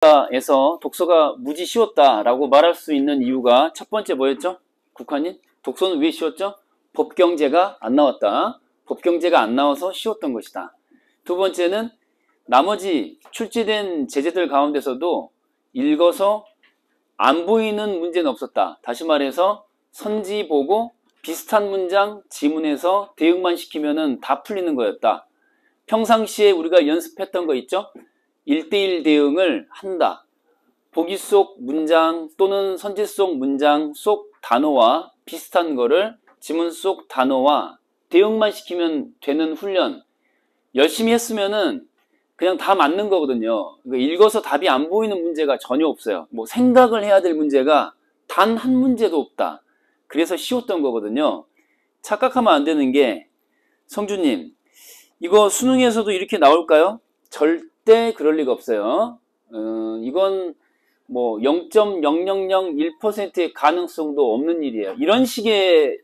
에서 독서가 무지 쉬웠다라고 말할 수 있는 이유가 첫 번째 뭐였죠? 국화님? 독서는 왜 쉬웠죠? 법경제가 안 나왔다. 법경제가 안 나와서 쉬웠던 것이다. 두 번째는 나머지 출제된 제재들 가운데서도 읽어서 안 보이는 문제는 없었다. 다시 말해서 선지 보고 비슷한 문장 지문에서 대응만 시키면은 다 풀리는 거였다. 평상시에 우리가 연습했던 거 있죠? 1대1 대응을 한다. 보기 속 문장 또는 선지 속 문장 속 단어와 비슷한 거를 지문 속 단어와 대응만 시키면 되는 훈련. 열심히 했으면은 그냥 다 맞는 거거든요. 읽어서 답이 안 보이는 문제가 전혀 없어요. 뭐 생각을 해야 될 문제가 단 한 문제도 없다. 그래서 쉬웠던 거거든요. 착각하면 안 되는 게 성주님 이거 수능에서도 이렇게 나올까요? 절대 그럴 리가 없어요. 이건 뭐 0.0001%의 가능성도 없는 일이에요. 이런 식의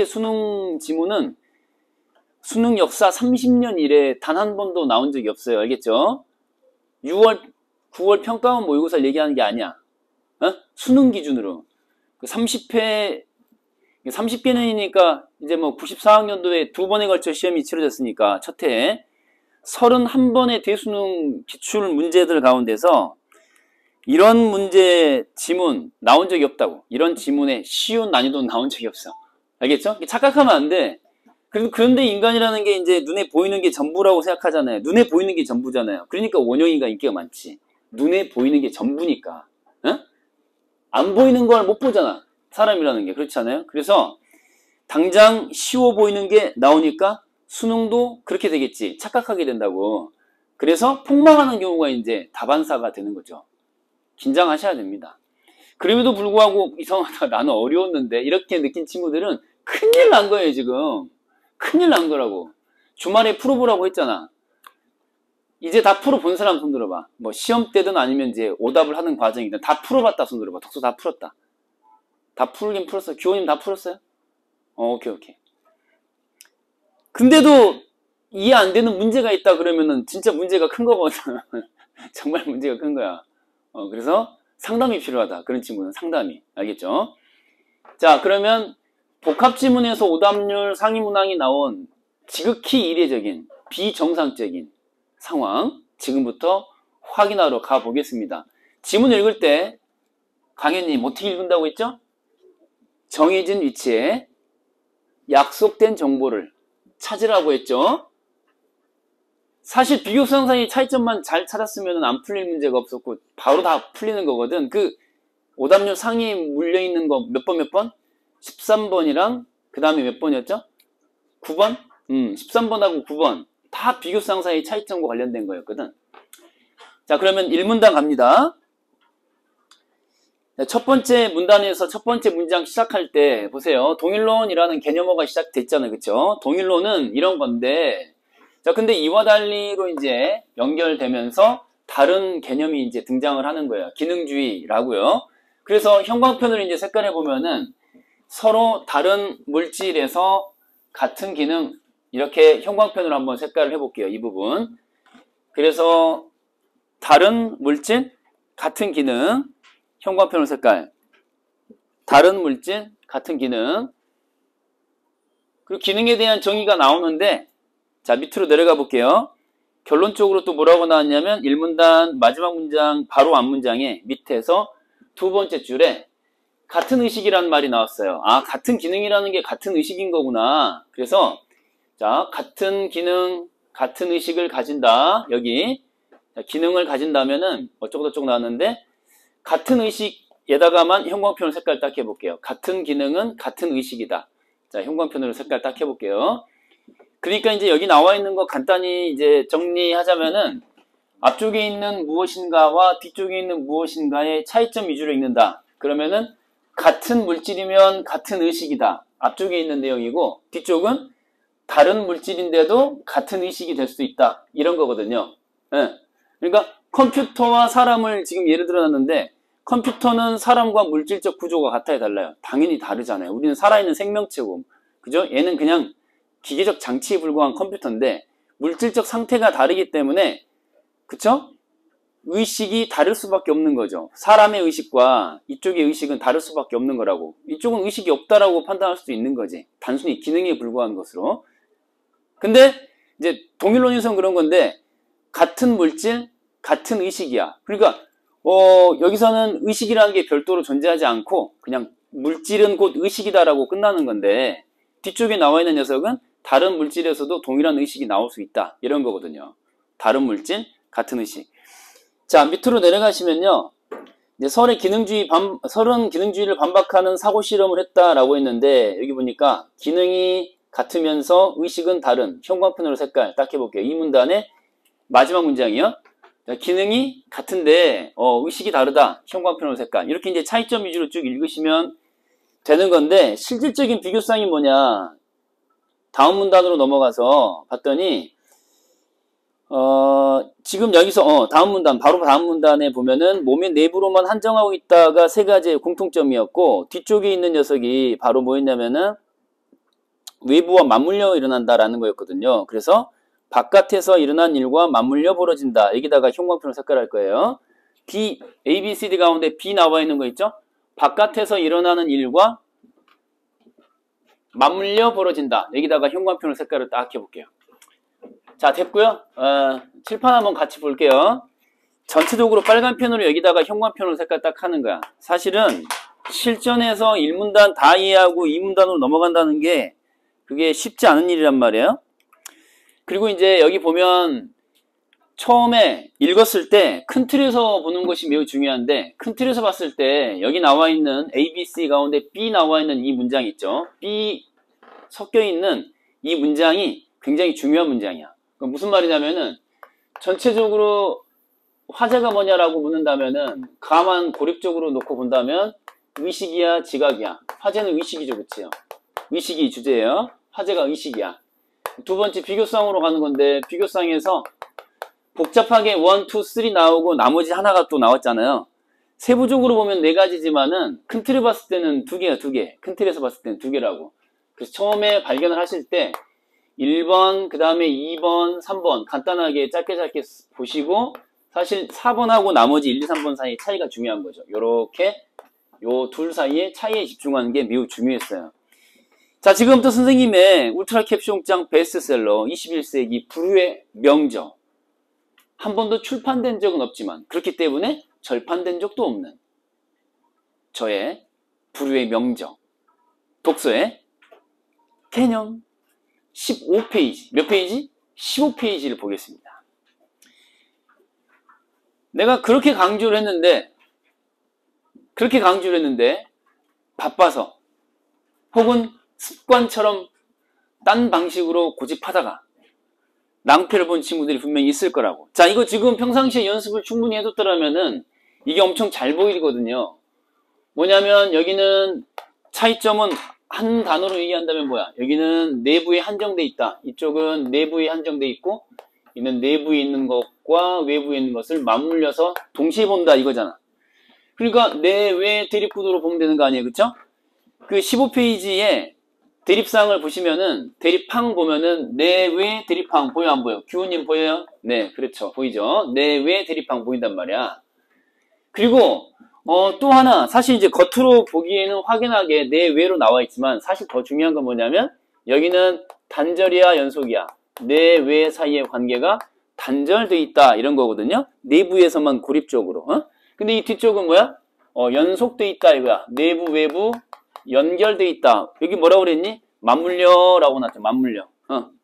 수능 지문은 수능 역사 30년 이래 단 한 번도 나온 적이 없어요. 알겠죠? 6월, 9월 평가원 모의고사를 얘기하는 게 아니야. 수능 기준으로. 30개년이니까 이제 뭐 94학년도에 두 번에 걸쳐 시험이 치러졌으니까 첫 해에 31번의 대수능 기출 문제들 가운데서 이런 문제 지문 나온 적이 없다고. 이런 지문에 쉬운 난이도는 나온 적이 없어. 알겠죠? 착각하면 안 돼. 그런데 인간이라는 게 이제 눈에 보이는 게 전부라고 생각하잖아요. 눈에 보이는 게 전부잖아요. 그러니까 원영이가 인기가 많지. 눈에 보이는 게 전부니까. 안 보이는 걸 못 보잖아. 사람이라는 게. 그렇지 않아요? 그래서 당장 쉬워 보이는 게 나오니까 수능도 그렇게 되겠지. 착각하게 된다고. 그래서 폭망하는 경우가 이제 다반사가 되는 거죠. 긴장하셔야 됩니다. 그럼에도 불구하고 이상하다. 나는 어려웠는데 이렇게 느낀 친구들은 큰일 난 거예요 지금. 큰일 난 거라고. 주말에 풀어보라고 했잖아. 이제 다 풀어본 사람 손 들어봐. 뭐 시험 때든 아니면 이제 오답을 하는 과정이든 다 풀어봤다 손 들어봐. 독서 다 풀었다. 다 풀긴 풀었어. 기호님 다 풀었어요? 오케이. 근데도 이해 안 되는 문제가 있다 그러면은 진짜 문제가 큰 거거든. 정말 문제가 큰 거야. 그래서 상담이 필요하다. 그런 친구는 상담이. 알겠죠? 자, 그러면 복합지문에서 오답률 상위 문항이 나온 지극히 이례적인 비정상적인 상황 지금부터 확인하러 가보겠습니다. 지문 읽을 때 강현님 어떻게 읽는다고 했죠? 정해진 위치에 약속된 정보를 찾으라고 했죠. 사실 비교수상 사이 차이점만 잘 찾았으면 안 풀릴 문제가 없었고 바로 다 풀리는 거거든. 그 오답률 상위 물려있는 거 몇 번? 13번이랑 그 다음에 몇 번이었죠? 9번? 13번하고 9번 다 비교수상 사이 차이점과 관련된 거였거든. 자, 그러면 1문단 갑니다. 첫 번째 문단에서 첫 번째 문장 시작할 때 보세요. 동일론이라는 개념어가 시작됐잖아요. 그쵸? 동일론은 이런 건데 자, 근데 이와 달리로 이제 연결되면서 다른 개념이 이제 등장을 하는 거예요. 기능주의라고요. 그래서 형광펜으로 이제 색깔해 보면은 서로 다른 물질에서 같은 기능 이렇게 형광펜으로 한번 색깔을 해볼게요. 이 부분. 그래서 다른 물질 같은 기능 형광펜으로 색깔 다른 물질 같은 기능 그리고 기능에 대한 정의가 나오는데 자 밑으로 내려가 볼게요. 결론적으로 또 뭐라고 나왔냐면 1문단 마지막 문장 바로 앞 문장에 밑에서 두 번째 줄에 같은 의식이라는 말이 나왔어요. 아, 같은 기능이라는 게 같은 의식인 거구나. 그래서 자, 같은 기능, 같은 의식을 가진다. 여기 자, 기능을 가진다면은 어쩌고저쩌고 나왔는데 같은 의식에다가만 형광펜으로 색깔 딱 해볼게요. 같은 기능은 같은 의식이다. 자, 형광펜으로 색깔 딱 해볼게요. 그러니까 이제 여기 나와 있는 거 간단히 이제 정리하자면은 앞쪽에 있는 무엇인가와 뒤쪽에 있는 무엇인가의 차이점 위주로 읽는다. 그러면은 같은 물질이면 같은 의식이다. 앞쪽에 있는 내용이고 뒤쪽은 다른 물질인데도 같은 의식이 될 수 있다. 이런 거거든요. 네. 그러니까 컴퓨터와 사람을 지금 예를 들어놨는데 컴퓨터는 사람과 물질적 구조가 같아요, 달라요? 당연히 다르잖아요. 우리는 살아있는 생명체고 그죠? 얘는 그냥 기계적 장치에 불과한 컴퓨터인데 물질적 상태가 다르기 때문에 그쵸? 의식이 다를 수밖에 없는 거죠. 사람의 의식과 이쪽의 의식은 다를 수밖에 없는 거라고. 이쪽은 의식이 없다라고 판단할 수도 있는 거지. 단순히 기능에 불과한 것으로. 근데 이제 동일론에서는 그런 건데 같은 물질, 같은 의식이야. 그러니까 여기서는 의식이라는 게 별도로 존재하지 않고 그냥 물질은 곧 의식이다라고 끝나는 건데 뒤쪽에 나와 있는 녀석은 다른 물질에서도 동일한 의식이 나올 수 있다. 이런 거거든요. 다른 물질, 같은 의식. 자, 밑으로 내려가시면요. 이제 설은 기능주의를 반박하는 사고 실험을 했다라고 했는데 여기 보니까 기능이 같으면서 의식은 다른 형광펜으로 색깔 딱 해볼게요. 이 문단의 마지막 문장이요. 자, 기능이 같은데 의식이 다르다. 형광펜으로 색깔. 이렇게 이제 차이점 위주로 쭉 읽으시면 되는 건데 실질적인 비교성이 뭐냐. 다음 문단으로 넘어가서 봤더니 지금 여기서 바로 다음 문단에 보면은 몸의 내부로만 한정하고 있다가 세 가지의 공통점이었고 뒤쪽에 있는 녀석이 바로 뭐였냐면은 외부와 맞물려 일어난다라는 거였거든요. 그래서 바깥에서 일어난 일과 맞물려 벌어진다. 여기다가 형광펜으로 색깔할 거예요. B, A, B, C, D 가운데 B 나와 있는 거 있죠? 바깥에서 일어나는 일과 맞물려 벌어진다. 여기다가 형광펜으로 색깔을 딱 해볼게요. 자, 됐고요. 칠판 한번 같이 볼게요. 전체적으로 빨간 펜으로 여기다가 형광펜으로 색깔 딱 하는 거야. 사실은 실전에서 1문단 다 이해하고 2문단으로 넘어간다는 게 그게 쉽지 않은 일이란 말이에요. 그리고 이제 여기 보면 처음에 읽었을 때 큰 틀에서 보는 것이 매우 중요한데 큰 틀에서 봤을 때 여기 나와 있는 A, B, C 가운데 B 나와 있는 이 문장 있죠. B 섞여 있는 이 문장이 굉장히 중요한 문장이야. 그럼 무슨 말이냐면은 전체적으로 화제가 뭐냐라고 묻는다면은 가만 고립적으로 놓고 본다면 의식이야 지각이야. 화제는 의식이죠, 그치요? 의식이 주제예요. 화제가 의식이야. 두 번째 비교성으로 가는 건데 비교성에서 복잡하게 1, 2, 3 나오고 나머지 하나가 또 나왔잖아요. 세부적으로 보면 네 가지지만은 큰 틀을 봤을 때는 두 개야, 두 개. 큰 틀에서 봤을 때는 두 개라고. 그래서 처음에 발견을 하실 때 1번, 그 다음에 2번, 3번 간단하게 짧게 보시고 사실 4번하고 나머지 1, 2, 3번 사이의 차이가 중요한 거죠. 요렇게 요 둘 사이의 차이에 집중하는 게 매우 중요했어요. 자, 지금부터 선생님의 울트라 캡숑장 베스트셀러 21세기 불후의 명저. 한 번도 출판된 적은 없지만 그렇기 때문에 절판된 적도 없는 저의 불후의 명저. 독서의 개념 15페이지. 몇 페이지? 15페이지를 보겠습니다. 내가 그렇게 강조를 했는데 바빠서 혹은 습관처럼 딴 방식으로 고집하다가 낭패를 본 친구들이 분명히 있을 거라고. 자, 이거 지금 평상시에 연습을 충분히 해뒀더라면은 이게 엄청 잘 보이거든요. 뭐냐면 여기는 차이점은 한 단어로 얘기한다면 뭐야? 여기는 내부에 한정돼 있다. 이쪽은 내부에 한정돼 있고 이는 내부에 있는 것과 외부에 있는 것을 맞물려서 동시에 본다 이거잖아. 그러니까 내외 대립구도로 보면 되는 거 아니에요, 그쵸? 그 15페이지에 대립상을 보시면은 대립항 보면은 내외 대립항 보여 안 보여? 규호님 보여요? 네, 그렇죠, 보이죠? 내외 대립항 보인단 말이야. 그리고 또 하나 사실 이제 겉으로 보기에는 확연하게 내외로 나와 있지만 사실 더 중요한 건 뭐냐면 여기는 단절이야 연속이야. 내외 사이의 관계가 단절돼 있다 이런 거거든요. 내부에서만 고립적으로. 근데 이 뒤쪽은 뭐야? 연속돼 있다 이거야. 내부 외부 연결돼 있다. 여기 뭐라고 그랬니? 맞물려라고 나왔죠. 맞물려.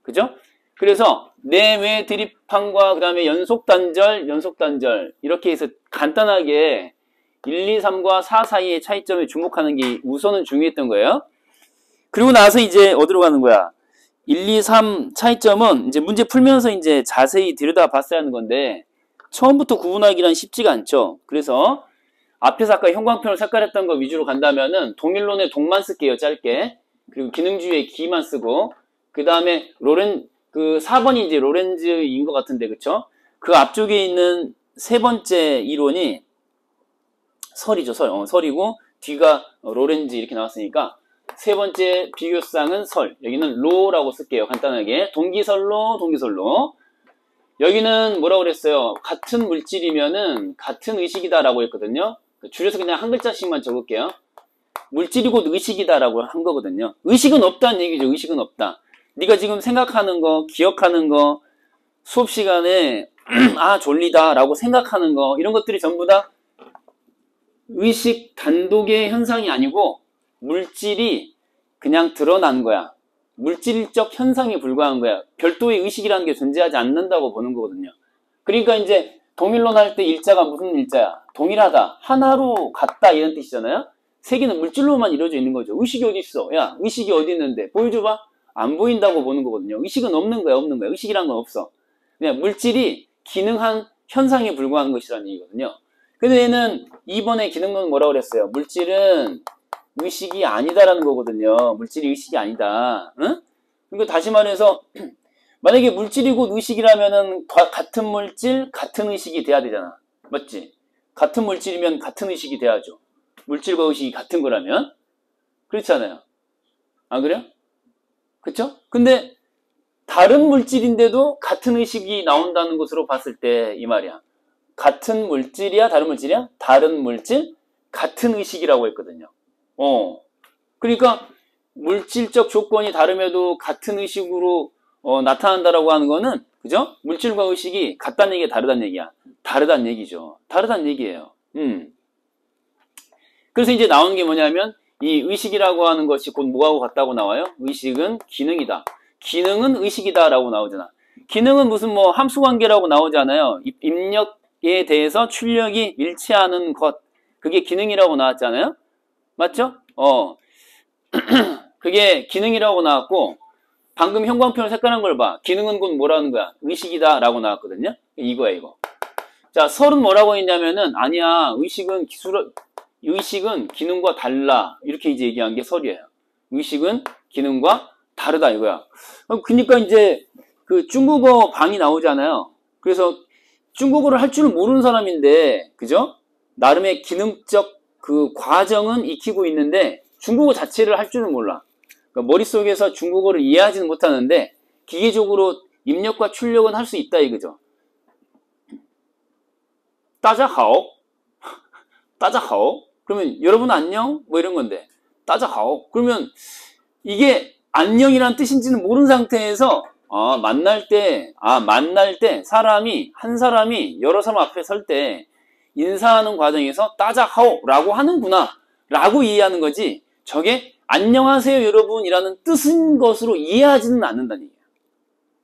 그죠? 그래서 내외 대립항과 그 다음에 연속 단절 이렇게 해서 간단하게 1, 2, 3과 4 사이의 차이점에 주목하는 게 우선은 중요했던 거예요. 그리고 나서 이제 어디로 가는 거야? 1, 2, 3 차이점은 이제 문제 풀면서 이제 자세히 들여다봤어야 하는 건데 처음부터 구분하기란 쉽지가 않죠. 그래서 앞에서 아까 형광펜으로 색깔했던 거 위주로 간다면은 동일론의 동만 쓸게요, 짧게. 그리고 기능주의의 기만 쓰고 그 다음에 4번이 이제 로렌즈인 것 같은데, 그쵸? 그 앞쪽에 있는 세 번째 이론이 설이죠, 설이고 뒤가 로렌즈 이렇게 나왔으니까 세 번째 비교쌍은 설. 여기는 로라고 쓸게요, 간단하게. 동기설로. 여기는 뭐라고 그랬어요? 같은 물질이면은 같은 의식이다라고 했거든요. 줄여서 그냥 한 글자씩만 적을게요. 물질이 곧 의식이다라고 한 거거든요. 의식은 없다는 얘기죠. 의식은 없다. 네가 지금 생각하는 거, 기억하는 거, 수업 시간에 아 졸리다라고 생각하는 거 이런 것들이 전부 다 의식 단독의 현상이 아니고 물질이 그냥 드러난 거야. 물질적 현상에 불과한 거야. 별도의 의식이라는 게 존재하지 않는다고 보는 거거든요. 그러니까 이제 동일론 할 때 일자가 무슨 일자야? 동일하다, 하나로 같다 이런 뜻이잖아요. 세계는 물질로만 이루어져 있는 거죠. 의식이 어디 있어? 야, 의식이 어디 있는데? 보여줘봐. 안 보인다고 보는 거거든요. 의식은 없는 거야, 없는 거야. 의식이란 건 없어. 그냥 물질이 기능한 현상에 불과한 것이라는 얘기거든요. 근데 얘는 2번의 기능론은 뭐라고 그랬어요? 물질은 의식이 아니다라는 거거든요. 물질이 의식이 아니다. 응? 그러니까 다시 말해서 만약에 물질이 곧 의식이라면은 같은 물질, 같은 의식이 돼야 되잖아. 맞지? 같은 물질이면 같은 의식이 돼야죠. 물질과 의식이 같은 거라면. 그렇잖아요. 안 그래요? 그쵸? 근데 다른 물질인데도 같은 의식이 나온다는 것으로 봤을 때 이 말이야. 같은 물질이야? 다른 물질이야? 다른 물질? 같은 의식이라고 했거든요. 그러니까 물질적 조건이 다름에도 같은 의식으로 나타난다라고 하는 거는 그죠? 물질과 의식이 같다는 얘기야, 다르다는 얘기야? 다르다는 얘기죠. 다르다는 얘기예요. 그래서 이제 나오는 게 뭐냐면 이 의식이라고 하는 것이 곧 뭐하고 같다고 나와요? 의식은 기능이다. 기능은 의식이다 라고 나오잖아. 기능은 무슨 뭐 함수관계라고 나오잖아요. 입력에 대해서 출력이 일치하는 것. 그게 기능이라고 나왔잖아요. 맞죠? 그게 기능이라고 나왔고 방금 형광펜으로 색깔한 걸 봐. 기능은 곧 뭐라는 거야? 의식이다 라고 나왔거든요. 이거야 이거. 자, 설은 뭐라고 했냐면은 아니야. 의식은 기능과 달라. 이렇게 이제 얘기한 게 설이에요. 의식은 기능과 다르다 이거야. 그러니까 이제 그 중국어 방이 나오잖아요. 그래서 중국어를 할 줄은 모르는 사람인데 그죠? 나름의 기능적 그 과정은 익히고 있는데 중국어 자체를 할 줄은 몰라. 그러니까 머릿속에서 중국어를 이해하지는 못하는데 기계적으로 입력과 출력은 할 수 있다 이거죠. 따자하오 따자하오 그러면 여러분 안녕? 뭐 이런 건데 따자하오 그러면 이게 안녕이란 뜻인지는 모르는 상태에서 만날 때 한 사람이 여러 사람 앞에 설 때 인사하는 과정에서 따자하오 라고 하는구나 라고 이해하는 거지 저게 안녕하세요 여러분이라는 뜻인 것으로 이해하지는 않는다는 얘기야.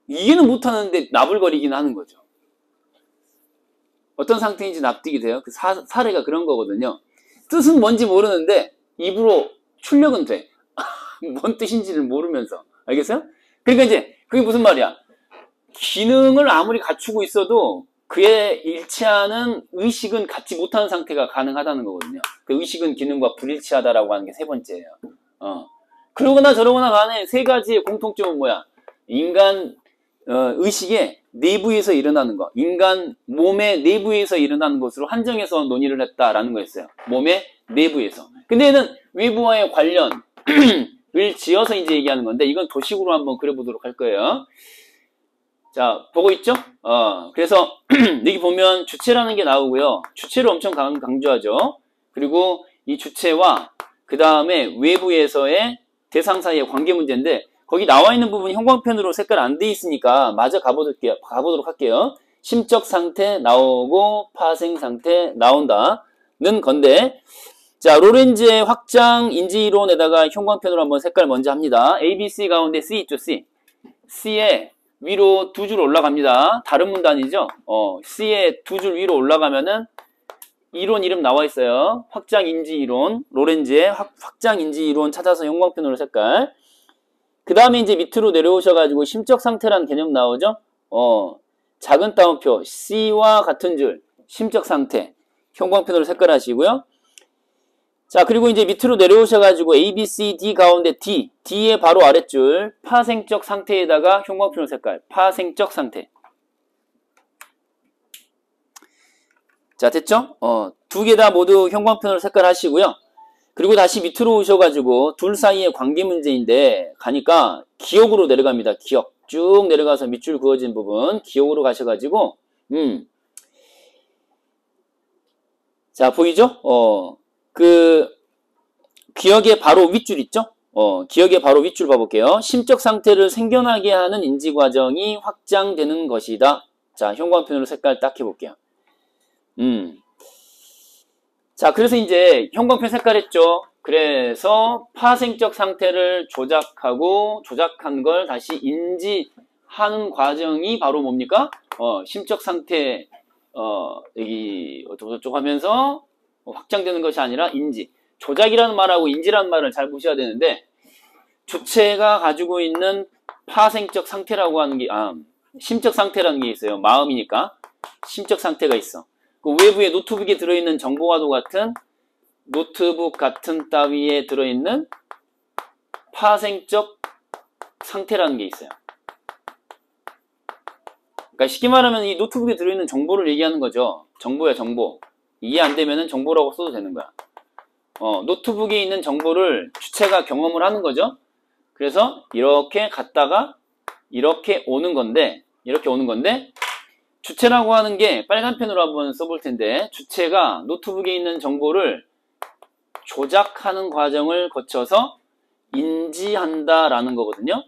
이해는 못하는데 나불거리긴 하는 거죠. 어떤 상태인지 납득이 돼요? 그 사례가 그런 거거든요. 뜻은 뭔지 모르는데 입으로 출력은 돼. 뭔 뜻인지를 모르면서. 알겠어요? 그러니까 이제 그게 무슨 말이야? 기능을 아무리 갖추고 있어도 그에 일치하는 의식은 갖지 못하는 상태가 가능하다는 거거든요. 그 의식은 기능과 불일치하다라고 하는 게 세 번째예요. 그러거나 저러거나 간에 세 가지의 공통점은 뭐야? 인간 의식의 내부에서 일어나는 것, 인간 몸의 내부에서 일어나는 것으로 한정해서 논의를 했다라는 거였어요. 몸의 내부에서. 근데 얘는 외부와의 관련을 지어서 이제 얘기하는 건데 이건 도식으로 한번 그려보도록 할 거예요. 자, 보고 있죠? 그래서 여기 보면 주체라는 게 나오고요. 주체를 엄청 강조하죠. 그리고 이 주체와 그 다음에 외부에서의 대상 사이의 관계 문제인데 거기 나와 있는 부분이 형광펜으로 색깔 안 돼 있으니까 마저 가보도록 할게요. 심적 상태 나오고 파생 상태 나온다는 건데 자, 로렌즈의 확장 인지 이론에다가 형광펜으로 한번 색깔 먼저 합니다. A, B, C 가운데 C 있죠, C. C에 위로 두 줄 올라갑니다. 다른 문단이죠. C에 두 줄 위로 올라가면은 이론 이름 나와 있어요. 확장 인지 이론, 로렌즈의 확장 인지 이론 찾아서 형광펜으로 색깔. 그 다음에 이제 밑으로 내려오셔가지고 심적 상태라는 개념 나오죠. 작은 따옴표 C와 같은 줄 심적 상태 형광펜으로 색깔하시고요. 자, 그리고 이제 밑으로 내려오셔가지고 A, B, C, D 가운데 D, D의 바로 아랫줄 파생적 상태에다가 형광펜으로 색깔 파생적 상태. 자, 됐죠? 두 개 다 모두 형광펜으로 색깔 하시고요. 그리고 다시 밑으로 오셔가지고 둘 사이의 관계 문제인데 가니까 기억으로 내려갑니다. 기억. 쭉 내려가서 밑줄 그어진 부분 기억으로 가셔가지고 자 보이죠? 그 기억의 바로 윗줄 있죠? 기억의 바로 윗줄 봐볼게요. 심적 상태를 생겨나게 하는 인지 과정이 확장되는 것이다. 자, 형광펜으로 색깔 딱 해볼게요. 자, 그래서 이제 형광펜 색깔 했죠. 그래서 파생적 상태를 조작한 걸 다시 인지하는 과정이 바로 뭡니까? 심적 상태, 여기, 어쩌고저쩌고 하면서 확장되는 것이 아니라 인지. 조작이라는 말하고 인지라는 말을 잘 보셔야 되는데, 주체가 가지고 있는 파생적 상태라고 하는 게, 심적 상태라는 게 있어요. 마음이니까. 심적 상태가 있어. 그 외부에 노트북에 들어있는 정보와도 같은 노트북 같은 따위에 들어있는 파생적 상태라는 게 있어요. 그러니까 쉽게 말하면 이 노트북에 들어있는 정보를 얘기하는 거죠. 정보야, 정보. 이해 안 되면은 정보라고 써도 되는 거야. 노트북에 있는 정보를 주체가 경험을 하는 거죠. 그래서 이렇게 갔다가 이렇게 오는 건데, 주체라고 하는 게 빨간 펜으로 한번 써볼 텐데, 주체가 노트북에 있는 정보를 조작하는 과정을 거쳐서 인지한다라는 거거든요.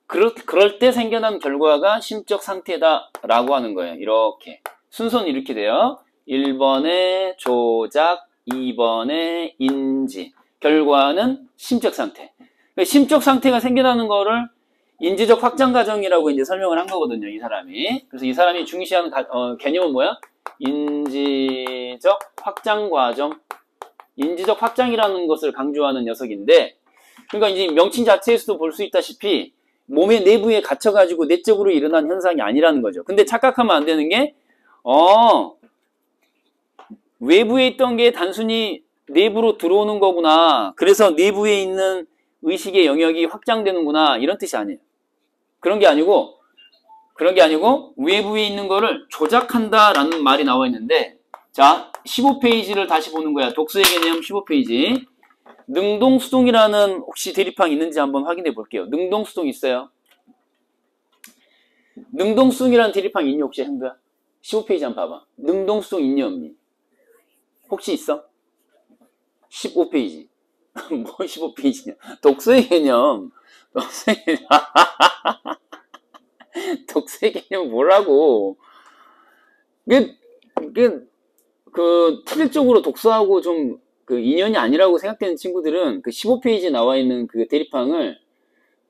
그럴 때 생겨난 결과가 심적 상태다라고 하는 거예요. 이렇게. 순서는 이렇게 돼요. 1번에 조작, 2번에 인지. 결과는 심적 상태. 그러니까 심적 상태가 생겨나는 거를 인지적 확장 과정이라고 이제 설명을 한 거거든요, 이 사람이. 그래서 이 사람이 중시하는 개념은 뭐야? 인지적 확장 과정. 인지적 확장이라는 것을 강조하는 녀석인데, 그러니까 이제 명칭 자체에서도 볼 수 있다시피 몸의 내부에 갇혀가지고 내적으로 일어난 현상이 아니라는 거죠. 근데 착각하면 안 되는 게, 외부에 있던 게 단순히 내부로 들어오는 거구나. 그래서 내부에 있는 의식의 영역이 확장되는구나. 이런 뜻이 아니에요. 그런 게 아니고 외부에 있는 거를 조작한다라는 말이 나와 있는데, 자, 15페이지를 다시 보는 거야. 독서의 개념 15페이지. 능동수동이라는 혹시 대립항 있는지 한번 확인해 볼게요. 능동수동 있어요? 능동수동이라는 대립항 있니 혹시 행도야? 15페이지 한번 봐봐. 능동수동 있니 없니? 혹시 있어? 15페이지. 뭐 15페이지냐? 독서의 개념. 독서의 개념 뭐라고? 실질적으로 독서하고 좀 인연이 아니라고 생각되는 친구들은 그 15페이지에 나와 있는 그 대립항을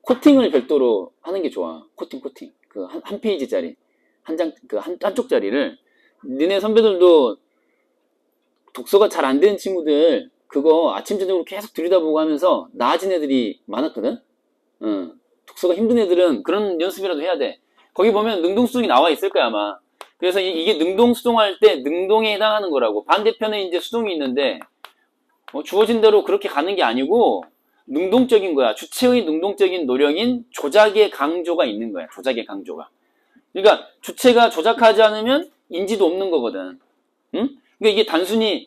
코팅을 별도로 하는 게 좋아. 코팅. 그 한 페이지짜리. 한쪽짜리를. 니네 선배들도 독서가 잘 안 되는 친구들, 그거 아침, 저녁으로 계속 들여다보고 하면서 나아진 애들이 많았거든? 독서가 힘든 애들은 그런 연습이라도 해야 돼. 거기 보면 능동수동이 나와 있을 거야, 아마. 그래서 이게 능동수동할 때 능동에 해당하는 거라고. 반대편에 이제 수동이 있는데, 주어진 대로 그렇게 가는 게 아니고, 능동적인 거야. 주체의 능동적인 노력인 조작의 강조가 있는 거야. 조작의 강조가. 그러니까 주체가 조작하지 않으면 인지도 없는 거거든. 응? 그러니까 이게 단순히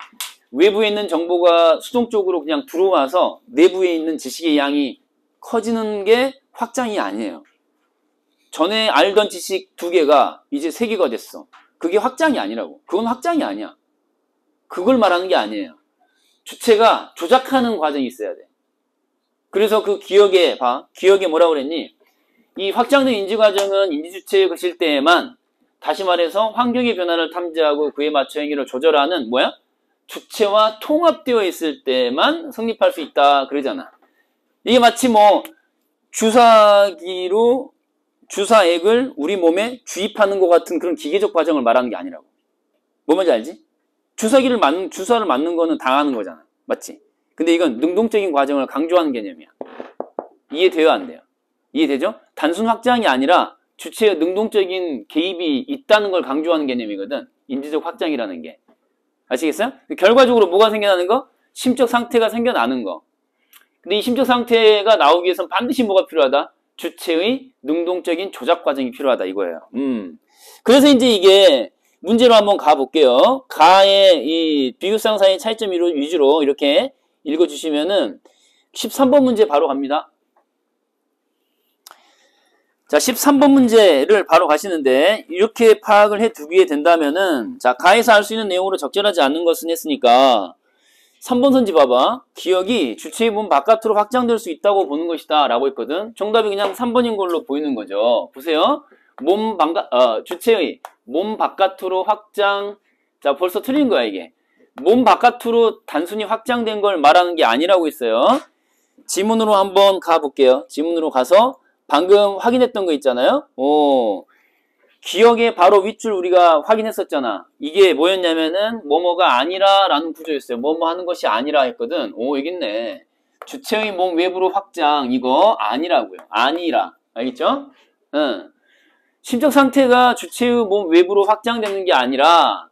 외부에 있는 정보가 수동적으로 그냥 들어와서 내부에 있는 지식의 양이 커지는 게 확장이 아니에요. 전에 알던 지식 2개가 이제 3개가 됐어. 그게 확장이 아니라고. 그건 확장이 아니야. 그걸 말하는 게 아니에요. 주체가 조작하는 과정이 있어야 돼. 그래서 그 기억에 뭐라고 그랬니? 이 확장된 인지 과정은 인지주체에 거칠 때에만, 다시 말해서 환경의 변화를 탐지하고 그에 맞춰 행위를 조절하는 주체와 통합되어 있을 때만 성립할 수 있다 그러잖아. 이게 마치 주사기로 주사액을 우리 몸에 주입하는 것 같은 그런 기계적 과정을 말하는 게 아니라고. 뭐 뭔지 알지? 주사를 맞는 거는 당하는 거잖아. 맞지? 근데 이건 능동적인 과정을 강조하는 개념이야. 이해돼요, 안 돼요? 이해되죠? 단순 확장이 아니라 주체의 능동적인 개입이 있다는 걸 강조하는 개념이거든. 인지적 확장이라는 게. 아시겠어요? 결과적으로 뭐가 생겨나는 거? 심적 상태가 생겨나는 거. 근데 이 심적 상태가 나오기 위해서는 반드시 뭐가 필요하다? 주체의 능동적인 조작 과정이 필요하다 이거예요. 그래서 이제 이게 문제로 한번 가볼게요. 가의 이 비교상 사이의 차이점 위주로 이렇게 읽어주시면은 13번 문제 바로 갑니다. 자, 13번 문제를 바로 가시는데, 이렇게 파악을 해 두게 된다면은, 자, 가에서 알 수 있는 내용으로 적절하지 않는 것은 했으니까, 3번 선지 봐봐. 기억이 주체의 몸 바깥으로 확장될 수 있다고 보는 것이다. 라고 했거든. 정답이 그냥 3번인 걸로 보이는 거죠. 보세요. 주체의 몸 바깥으로 확장. 자, 벌써 틀린 거야, 이게. 몸 바깥으로 단순히 확장된 걸 말하는 게 아니라고 했어요. 지문으로 한번 가볼게요. 지문으로 가서 방금 확인했던 거 있잖아요. 기억의 바로 윗줄 우리가 확인했었잖아. 이게 뭐였냐면은 뭐뭐가 아니라 라는 구조였어요. 뭐뭐 하는 것이 아니라 했거든. 여기 있네. 주체의 몸 외부로 확장. 이거 아니라고요. 아니라. 알겠죠? 심적 상태가 주체의 몸 외부로 확장되는 게 아니라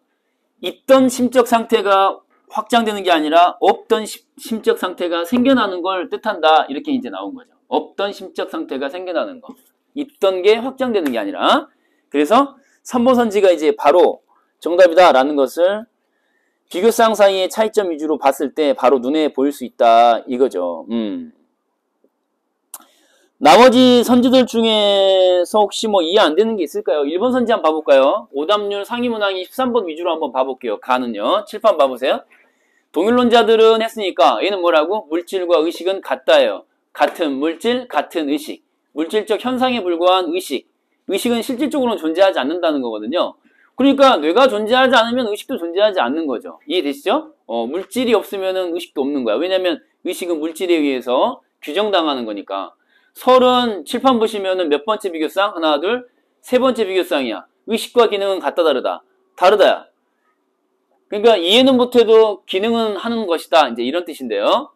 있던 심적 상태가 확장되는 게 아니라 없던 심적 상태가 생겨나는 걸 뜻한다. 이렇게 이제 나온 거죠. 없던 심적 상태가 생겨나는 거. 있던 게 확장되는 게 아니라. 그래서 3번 선지가 이제 바로 정답이다 라는 것을 비교사항 사이의 차이점 위주로 봤을 때 바로 눈에 보일 수 있다 이거죠. 나머지 선지들 중에서 혹시 뭐 이해 안 되는 게 있을까요? 1번 선지 한번 봐볼까요? 오답률 상위문항이 13번 위주로 한번 봐볼게요. 가는요. 칠판 봐보세요. 동일론자들은 했으니까 얘는 뭐라고? 물질과 의식은 같다예요. 같은 물질, 같은 의식. 물질적 현상에 불과한 의식. 의식은 실질적으로는 존재하지 않는다는 거거든요. 그러니까 뇌가 존재하지 않으면 의식도 존재하지 않는 거죠. 이해되시죠? 물질이 없으면 의식도 없는 거야. 왜냐면 의식은 물질에 의해서 규정당하는 거니까. 설은 칠판 보시면은 몇 번째 비교상? 하나, 둘, 세 번째 비교상이야. 의식과 기능은 같다, 다르다. 다르다야. 그러니까 이해는 못해도 기능은 하는 것이다. 이제 이런 뜻인데요.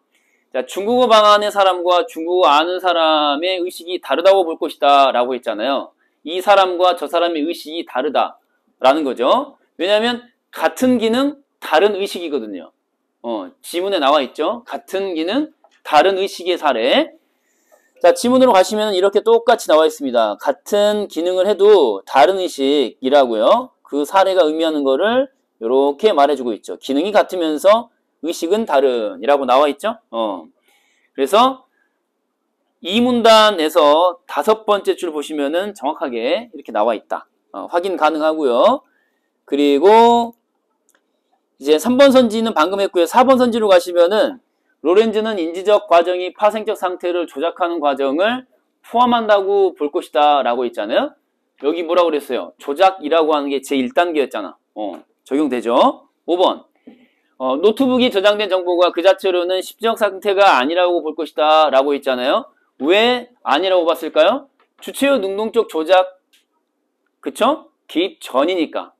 자, 중국어 방언의 사람과 중국어 아는 사람의 의식이 다르다고 볼 것이다. 라고 했잖아요. 이 사람과 저 사람의 의식이 다르다. 라는 거죠. 왜냐하면 같은 기능, 다른 의식이거든요. 지문에 나와 있죠. 같은 기능, 다른 의식의 사례. 자, 지문으로 가시면 이렇게 똑같이 나와 있습니다. 같은 기능을 해도 다른 의식이라고요. 그 사례가 의미하는 거를 이렇게 말해주고 있죠. 기능이 같으면서 의식은 다른이라고 나와 있죠. 그래서 이 문단에서 5번째 줄 보시면은 정확하게 이렇게 나와 있다. 확인 가능하고요. 그리고 이제 3번 선지는 방금 했고요. 4번 선지로 가시면은 로렌즈는 인지적 과정이 파생적 상태를 조작하는 과정을 포함한다고 볼 것이다 라고 했잖아요. 여기 뭐라고 그랬어요? 조작이라고 하는 게 제1단계였잖아. 적용되죠. 5번 노트북이 저장된 정보가 그 자체로는 심적 상태가 아니라고 볼 것이다 라고 했잖아요. 왜 아니라고 봤을까요? 주체의 능동적 조작, 그쵸? 개입 전이니까.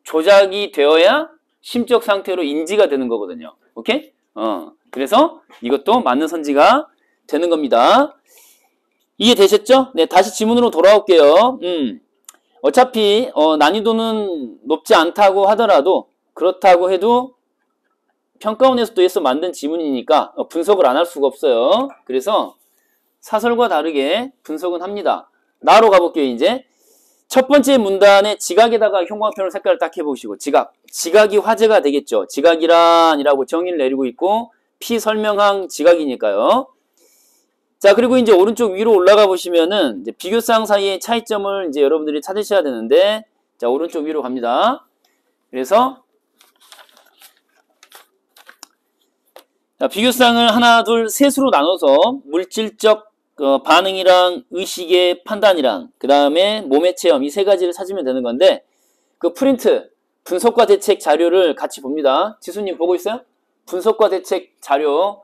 조작이 되어야 심적 상태로 인지가 되는 거거든요. 오케이? 그래서 이것도 맞는 선지가 되는 겁니다. 이해되셨죠? 네, 다시 지문으로 돌아올게요. 어차피 난이도는 높지 않다고 하더라도 그렇다고 해도 평가원에서 또 해서 만든 지문이니까 분석을 안 할 수가 없어요. 그래서 사설과 다르게 분석은 합니다. 나로 가볼게요. 이제 첫 번째 문단에 지각에다가 형광펜으로 색깔을 딱 해보시고 지각이 화제가 되겠죠. 지각이란이라고 정의를 내리고 있고 피설명항 지각이니까요. 자, 그리고 이제 오른쪽 위로 올라가 보시면은 이제 비교사항 사이의 차이점을 이제 여러분들이 찾으셔야 되는데, 자, 오른쪽 위로 갑니다. 그래서 자, 비교사항을 하나, 둘, 셋으로 나눠서 물질적 반응이랑 의식의 판단이랑 그 다음에 몸의 체험 이 세 가지를 찾으면 되는 건데, 그 프린트 분석과 대책 자료를 같이 봅니다. 지수님 보고 있어요? 분석과 대책 자료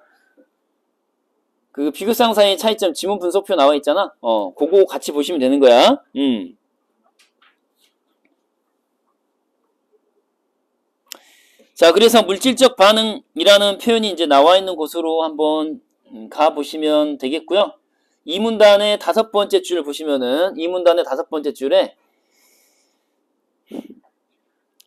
그 비교사항 사이의 차이점 지문 분석표 나와 있잖아. 그거 같이 보시면 되는 거야. 자, 그래서 물질적 반응이라는 표현이 이제 나와 있는 곳으로 한번 가보시면 되겠고요. 이 문단의 5번째 줄 보시면은 이 문단의 5번째 줄에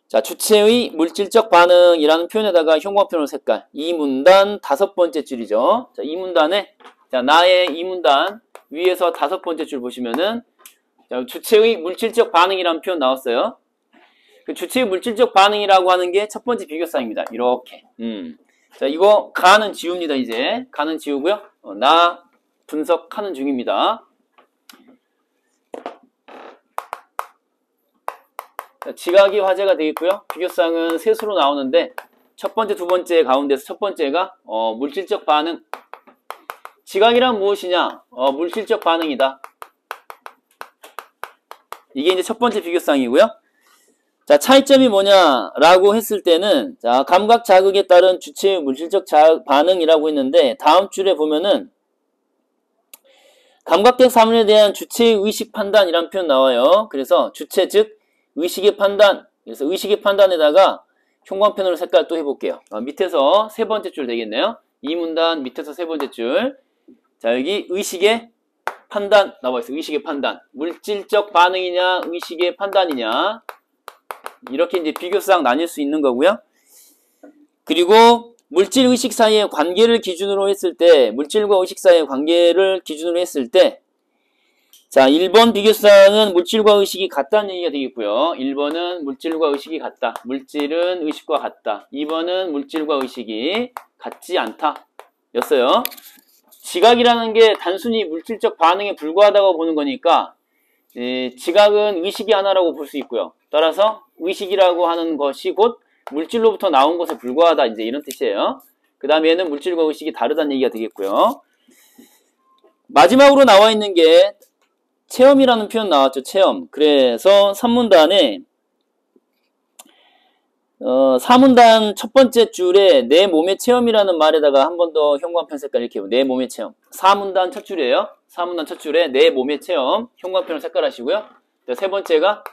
자, 주체의 물질적 반응이라는 표현에다가 형광펜으로 색깔. 이 문단 5번째 줄이죠. 자, 이 문단에 자, 나의 이 문단 위에서 5번째 줄 보시면은 자, 주체의 물질적 반응이라는 표현 나왔어요. 그 주체의 물질적 반응이라고 하는 게 첫 번째 비교사항입니다. 이렇게. 자, 이거 가는 지웁니다. 이제 가는 지우고요. 나 분석하는 중입니다. 자, 지각이 화제가 되겠고요. 비교쌍은 세 수로 나오는데 첫 번째, 두 번째 가운데서 첫 번째가 물질적 반응. 지각이란 무엇이냐? 물질적 반응이다. 이게 이제 첫 번째 비교쌍이고요. 자, 차이점이 뭐냐라고 했을 때는, 자, 감각 자극에 따른 주체의 물질적 반응이라고 했는데, 다음 줄에 보면은, 감각적 사물에 대한 주체의 의식 판단이라는 표현 나와요. 그래서 주체, 즉, 의식의 판단. 그래서 의식의 판단에다가 형광펜으로 색깔 또 해볼게요. 밑에서 세 번째 줄 되겠네요. 이 문단 밑에서 세 번째 줄. 자, 여기 의식의 판단 나와있어요. 의식의 판단. 물질적 반응이냐, 의식의 판단이냐. 이렇게 이제 비교상 나뉠 수 있는 거고요. 그리고 물질 의식 사이의 관계를 기준으로 했을 때, 물질과 의식 사이의 관계를 기준으로 했을 때, 자, 1번 비교상은 물질과 의식이 같다는 얘기가 되겠고요. 1번은 물질과 의식이 같다. 물질은 의식과 같다. 2번은 물질과 의식이 같지 않다. 였어요. 지각이라는 게 단순히 물질적 반응에 불과하다고 보는 거니까, 지각은 의식이 하나라고 볼 수 있고요. 따라서 의식이라고 하는 것이 곧 물질로부터 나온 것에 불과하다. 이제 이런 뜻이에요. 그 다음에 얘는 물질과 의식이 다르다는 얘기가 되겠고요. 마지막으로 나와 있는 게 체험이라는 표현 나왔죠. 체험. 그래서 3문단에 4문단 첫 번째 줄에 내 몸의 체험이라는 말에다가 한 번 더 형광펜 색깔 이렇게 내 몸의 체험. 4문단 첫 줄이에요. 4문단 첫 줄에 내 몸의 체험. 형광펜으로 색깔 하시고요. 세 번째가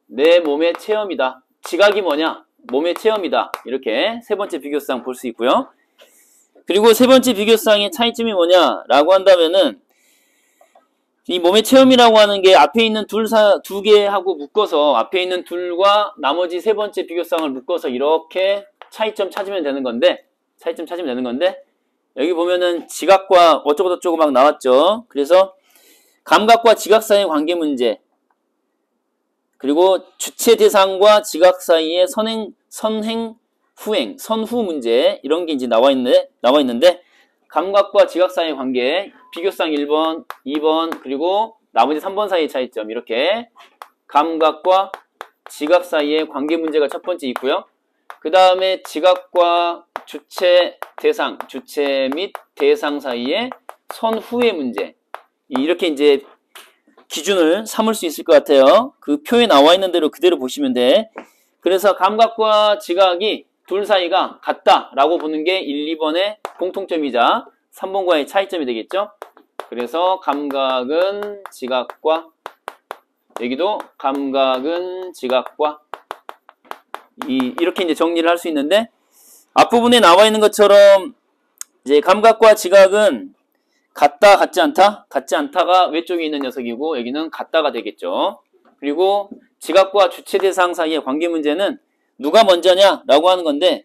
내 몸의 체험이다. 지각이 뭐냐? 몸의 체험이다. 이렇게 세 번째 비교상 볼 수 있고요. 그리고 세 번째 비교상의 차이점이 뭐냐라고 한다면은 이 몸의 체험이라고 하는 게 앞에 있는 두 개하고 묶어서 앞에 있는 둘과 나머지 세 번째 비교상을 묶어서 이렇게 차이점 찾으면 되는 건데 여기 보면은 지각과 어쩌고저쩌고 막 나왔죠. 그래서 감각과 지각 사이의 관계 문제, 그리고 주체 대상과 지각 사이의 선후 문제, 이런 게 이제 나와 있는데 감각과 지각 사이의 관계, 비교상 1번, 2번, 그리고 나머지 3번 사이의 차이점, 이렇게 감각과 지각 사이의 관계 문제가 첫 번째 있고요. 그 다음에 지각과 주체 및 대상 사이의 선후의 문제, 이렇게 이제 기준을 삼을 수 있을 것 같아요. 그 표에 나와 있는 대로 그대로 보시면 돼. 그래서 감각과 지각이 둘 사이가 같다라고 보는 게 1, 2번의 공통점이자 3번과의 차이점이 되겠죠. 그래서 감각은 지각과, 여기도 감각은 지각과, 이렇게 이제 정리를 할 수 있는데, 앞부분에 나와 있는 것처럼 이제 감각과 지각은 같다, 같지 않다? 같지 않다가 외쪽에 있는 녀석이고 여기는 같다가 되겠죠. 그리고 지각과 주체 대상 사이의 관계 문제는 누가 먼저냐? 라고 하는 건데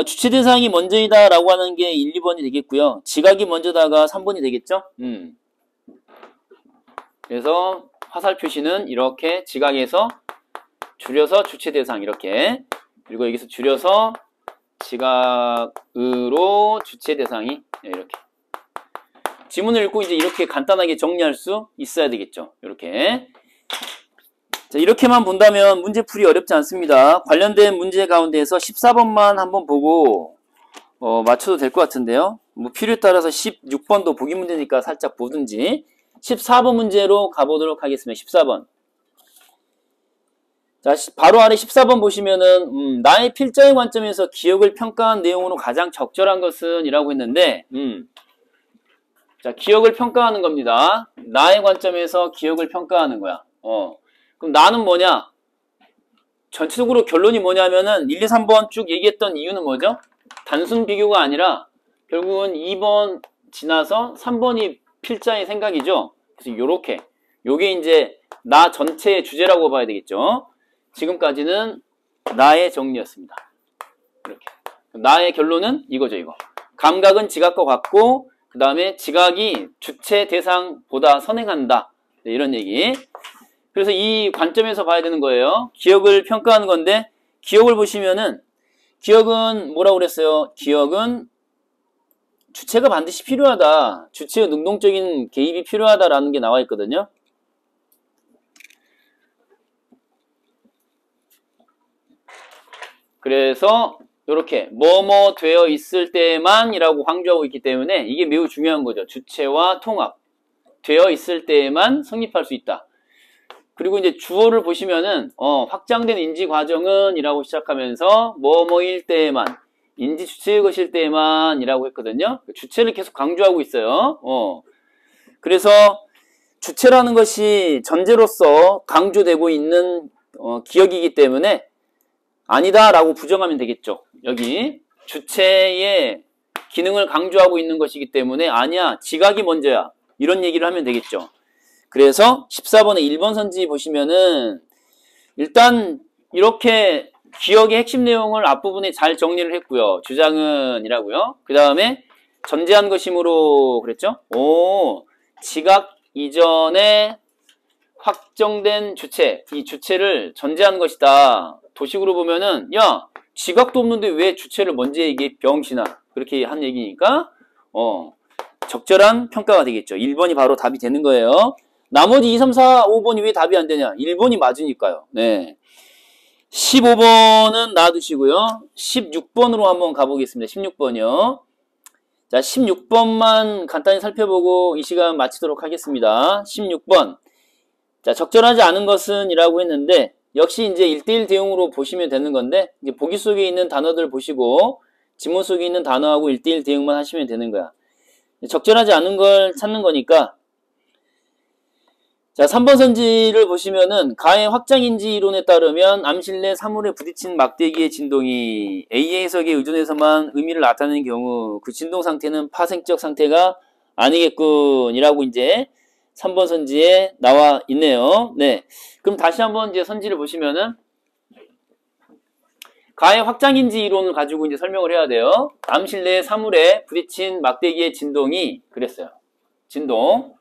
주체 대상이 먼저이다 라고 하는 게 1, 2번이 되겠고요. 지각이 먼저다가 3번이 되겠죠. 그래서 화살 표시는 이렇게 지각에서 줄여서 주체 대상 이렇게, 그리고 여기서 줄여서 지각으로 주체 대상이 이렇게. 지문을 읽고 이제 이렇게 간단하게 정리할 수 있어야 되겠죠. 이렇게. 자, 이렇게만 본다면 문제풀이 어렵지 않습니다. 관련된 문제 가운데에서 14번만 한번 보고 맞춰도 될 것 같은데요. 뭐 필요에 따라서 16번도 보기 문제니까 살짝 보든지. 14번 문제로 가보도록 하겠습니다. 14번. 자, 바로 아래 14번 보시면은 나의 필자의 관점에서 기억을 평가한 내용으로 가장 적절한 것은 이라고 했는데 자, 기억을 평가하는 겁니다. 나의 관점에서 기억을 평가하는 거야. 그럼 나는 뭐냐? 전체적으로 결론이 뭐냐면은 1, 2, 3번 쭉 얘기했던 이유는 뭐죠? 단순 비교가 아니라 결국은 2번 지나서 3번이 필자의 생각이죠. 그래서 요게 이제 나 전체의 주제라고 봐야 되겠죠. 지금까지는 나의 정리였습니다. 이렇게. 나의 결론은 이거죠, 이거. 감각은 지각과 같고 그 다음에 지각이 주체 대상보다 선행한다. 네, 이런 얘기. 그래서 이 관점에서 봐야 되는 거예요. 기억을 평가하는 건데 기억을 보시면은 기억은 뭐라고 그랬어요? 기억은 주체가 반드시 필요하다. 주체의 능동적인 개입이 필요하다라는 게 나와 있거든요. 그래서 이렇게 뭐뭐 되어 있을 때만이라고 강조하고 있기 때문에 이게 매우 중요한 거죠. 주체와 통합. 되어 있을 때에만 성립할 수 있다. 그리고 이제 주어를 보시면은 확장된 인지 과정은 이라고 시작하면서 뭐뭐일 때에만 인지 주체의 것일 때에만 이라고 했거든요. 주체를 계속 강조하고 있어요. 그래서 주체라는 것이 전제로서 강조되고 있는 기억이기 때문에 아니다 라고 부정하면 되겠죠. 여기 주체의 기능을 강조하고 있는 것이기 때문에 아니야 지각이 먼저야 이런 얘기를 하면 되겠죠. 그래서 14번의 1번 선지 보시면은 일단 이렇게 기억의 핵심 내용을 앞부분에 잘 정리를 했고요. 주장은 이라고요. 그 다음에 전제한 것이므로 그랬죠. 지각 이전에 확정된 주체, 이 주체를 전제한 것이다. 도식으로 보면은 야 지각도 없는데 왜 주체를 먼저 얘기해 병신아 그렇게 한 얘기니까 적절한 평가가 되겠죠. 1번이 바로 답이 되는 거예요. 나머지 2, 3, 4, 5번이 왜 답이 안 되냐? 1번이 맞으니까요. 네. 15번은 놔두시고요. 16번으로 한번 가보겠습니다. 16번이요. 자, 16번만 간단히 살펴보고 이 시간 마치도록 하겠습니다. 16번. 자, 적절하지 않은 것은 이라고 했는데 역시 이제 1대1 대응으로 보시면 되는 건데 이제 보기 속에 있는 단어들 보시고 지문 속에 있는 단어하고 1대1 대응만 하시면 되는 거야. 적절하지 않은 걸 찾는 거니까 자, 3번 선지를 보시면은 가의 확장인지 이론에 따르면 암실 내 사물에 부딪힌 막대기의 진동이 A의 해석에 의존해서만 의미를 나타내는 경우 그 진동 상태는 파생적 상태가 아니겠군 이라고 이제 3번 선지에 나와 있네요. 네. 그럼 다시 한번 이제 선지를 보시면은 가의 확장인지 이론을 가지고 이제 설명을 해야 돼요. 암실 내 사물에 부딪힌 막대기의 진동이 그랬어요. 진동.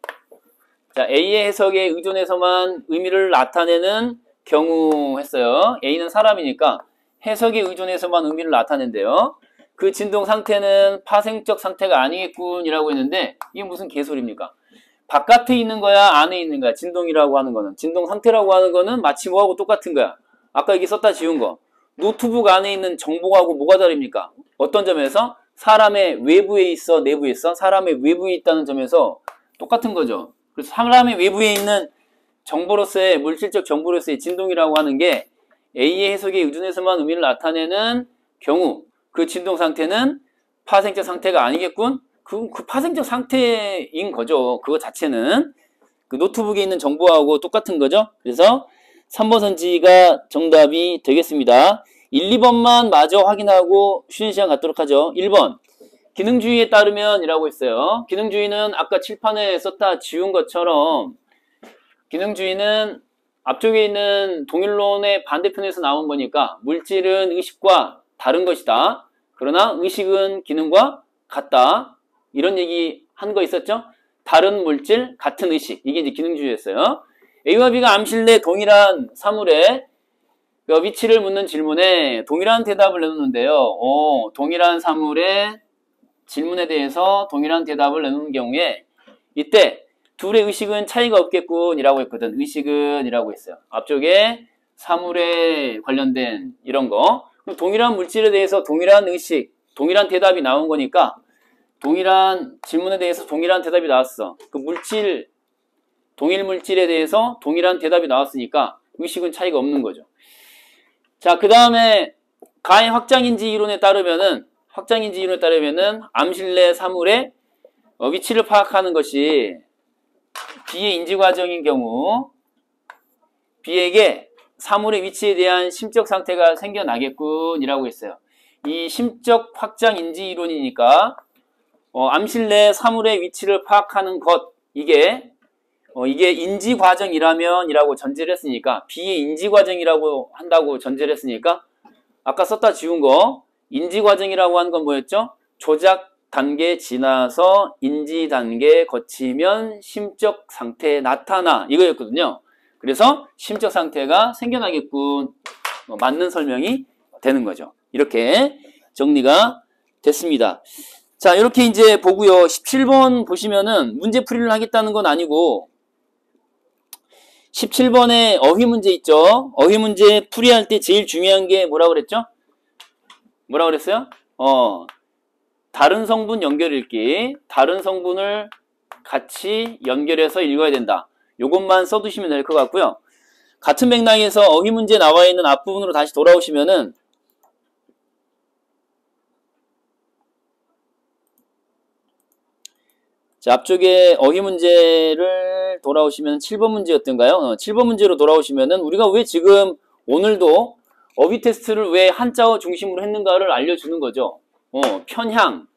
자, A의 해석에 의존해서만 의미를 나타내는 경우 했어요. A는 사람이니까 해석에 의존해서만 의미를 나타낸대요. 그 진동 상태는 파생적 상태가 아니겠군 이라고 했는데 이게 무슨 개소리입니까? 바깥에 있는 거야 안에 있는 거야 진동이라고 하는 거는 진동 상태라고 하는 거는 마치 뭐하고 똑같은 거야. 아까 여기 썼다 지운 거 노트북 안에 있는 정보하고 뭐가 다릅니까? 어떤 점에서? 사람의 외부에 있어 내부에 있어? 사람의 외부에 있다는 점에서 똑같은 거죠. 그래서 사람의 외부에 있는 정보로서의 물질적 정보로서의 진동이라고 하는 게 A의 해석에 의존해서만 의미를 나타내는 경우 그 진동 상태는 파생적 상태가 아니겠군? 그 파생적 상태인 거죠. 그거 자체는 그 노트북에 있는 정보하고 똑같은 거죠. 그래서 3번 선지가 정답이 되겠습니다. 1, 2번만 마저 확인하고 쉬는 시간 갖도록 하죠. 1번 기능주의에 따르면 이라고 했어요. 기능주의는 아까 칠판에 썼다 지운 것처럼 기능주의는 앞쪽에 있는 동일론의 반대편에서 나온 거니까 물질은 의식과 다른 것이다. 그러나 의식은 기능과 같다. 이런 얘기 한 거 있었죠? 다른 물질, 같은 의식. 이게 이제 기능주의였어요. A와 B가 암실 내 동일한 사물의 위치를 묻는 질문에 동일한 대답을 내놓는데요. 동일한 사물의 질문에 대해서 동일한 대답을 내놓는 경우에 이때 둘의 의식은 차이가 없겠군 이라고 했거든. 의식은 이라고 했어요. 앞쪽에 사물에 관련된 이런 거. 그럼 동일한 물질에 대해서 동일한 의식, 동일한 대답이 나온 거니까 동일한 질문에 대해서 동일한 대답이 나왔어. 그 물질, 동일 물질에 대해서 동일한 대답이 나왔으니까 의식은 차이가 없는 거죠. 자, 그 다음에 가의 확장인지 이론에 따르면은 암실 내 사물의 위치를 파악하는 것이 B의 인지 과정인 경우 B에게 사물의 위치에 대한 심적 상태가 생겨나겠군 이라고 했어요. 이 심적 확장 인지 이론이니까 암실 내 사물의 위치를 파악하는 것 이게 인지 과정이라면 이라고 전제를 했으니까 B의 인지 과정이라고 한다고 전제를 했으니까 아까 썼다 지운 거 인지 과정이라고 하는 건 뭐였죠? 조작 단계 지나서 인지 단계 거치면 심적 상태에 나타나 이거였거든요. 그래서 심적 상태가 생겨나겠군. 맞는 설명이 되는 거죠. 이렇게 정리가 됐습니다. 자, 이렇게 이제 보고요. 17번 보시면은 문제풀이를 하겠다는 건 아니고 17번에 어휘 문제 있죠. 어휘 문제 풀이할 때 제일 중요한 게 뭐라고 그랬죠? 뭐라 그랬어요? 다른 성분 연결 읽기. 다른 성분을 같이 연결해서 읽어야 된다. 요것만 써두시면 될 것 같고요. 같은 맥락에서 어휘 문제 나와 있는 앞부분으로 다시 돌아오시면은 자, 앞쪽에 어휘 문제를 돌아오시면 7번 문제였던가요? 7번 문제로 돌아오시면은 우리가 왜 지금 오늘도 어휘 테스트를 왜 한자어 중심으로 했는가를 알려주는 거죠. 편향,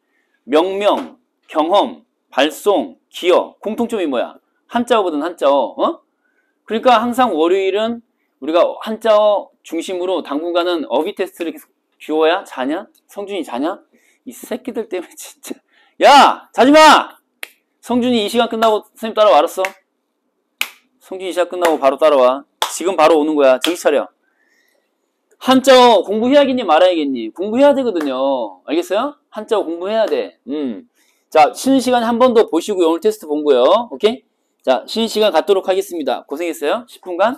명명, 경험, 발송, 기어. 공통점이 뭐야? 한자어거든, 한자어. 그러니까 항상 월요일은 우리가 한자어 중심으로 당분간은 어휘 테스트를 계속 규어야? 자냐? 성준이 자냐? 이 새끼들 때문에 진짜. 야! 자지마! 성준이 이 시간 끝나고 선생님 따라와. 알았어? 성준이 이 시간 끝나고 바로 따라와. 지금 바로 오는 거야. 정신 차려. 한자어 공부해야겠니 말아야겠니? 공부해야 되거든요. 알겠어요? 한자어 공부해야 돼. 자, 쉬는 시간에 한 번 더 보시고요. 오늘 테스트 본 거요. 오케이? 자, 쉬는 시간 갖도록 하겠습니다. 고생했어요. 10분간.